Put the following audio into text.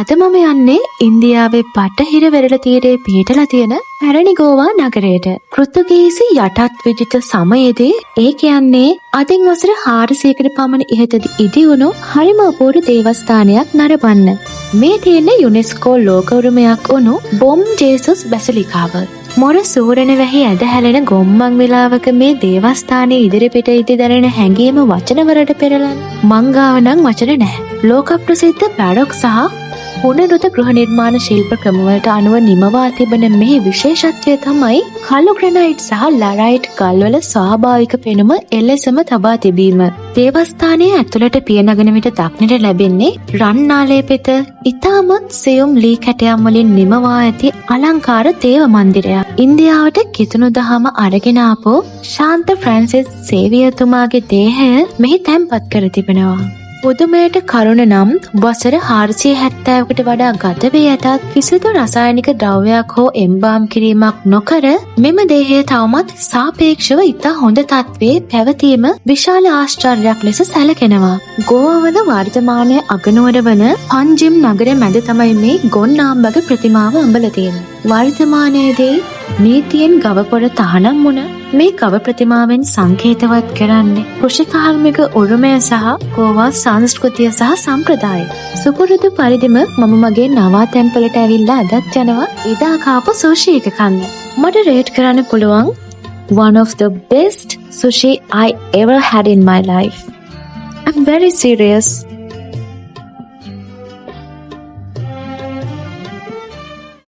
අද මම යන්නේ ඉන්දියාවේ බටහිර වෙරළ තීරයේ පිහිටලා තියෙන පැරණි ගෝවා නගරයට. පෘතුගීසි යටත් විජිත සමයේදී ඒ කියන්නේ අදින් වසර 400කට පමණ ඉහතදී ඉදිවුණු හරිම අපූර්ව දේවස්ථානයක් නරඹන්න. මේ තියෙන්නේ යුනෙස්කෝ ලෝක උරුමයක් වුණු බොම් ජේසුස් බැසිලිකාව. මොර සූරණ වැහි ඇද හැලෙන ගොම්මන් විලාවක මේ දේවස්ථානයේ ඉදිරිපිට ඉදි දැනෙන හැඟීම වචනවලට පෙරලන්න මං ගාව නම් වචන නැහැ. ලෝක ප්‍රසිද්ධ පැරොක් සහ පුනරුත් ගෘහ නිර්මාණ ශිල්ප ක්‍රමවලට අනුව නිමවා තිබෙන මේ විශේෂත්වය තමයි කළු ග්‍රැනයිට් සහ ලරයිට් ගල්වල ස්වාභාවික පෙනුම එලෙසම තබා තිබීම. දේවස්ථානයේ ඇතුළට පියනගන විට දක්නට ලැබෙන්නේ රන්නාලේපිත ඉතාමත් සියුම් ලී කැටයම් වලින් නිමවා ඇති අලංකාර දේව මන්දිරයක්. ඉන්දියාවට කිතුණු දහම අරගෙන ආපු ශාන්ත ෆ්‍රැන්සිස් සේවියතුමාගේ දේහය මෙහි තැන්පත් කර තිබෙනවා. පුදුමයට කරුණ නම් වසර 470කට වඩා ගත වී ඇතත් කිසිදු රසායනික ද්‍රව්‍යයක් හෝ එම්බාම් කිරීමක් නොකර මෙම දේහය තවමත් සාපේක්ෂව ඉතා හොඳ තත්ත්වයේ පැවතීම විශාල ආශ්චර්යයක් ලෙස සැලකෙනවා. ගෝවාවද වර්තමානයේ අගනුවර වන පන්ජිම් නගර මැද තමයි මේ ගොන්නාම්බග ප්‍රතිමාව අඹලා තියෙන්නේ. වර්තමානයේදී නීතියෙන් ගව පොර තහනම් වුණ මේ ගව ප්‍රතිමාවෙන් සංකේතවත් කරන්නේ කෘෂිකාර්මික උරුමය සහ ගෝවා සංස්කෘතිය සහ සම්ප්‍රදාය. සුපුරුදු පරිදිම මම මගේ නවාතැන්පලට ඇවිල්ලා අදත් යනවා ඉදා කාපු සුෂි එක කන්න. මට රේට් කරන්න පුළුවන් one of the best sushi I ever had in my life. I'm very serious.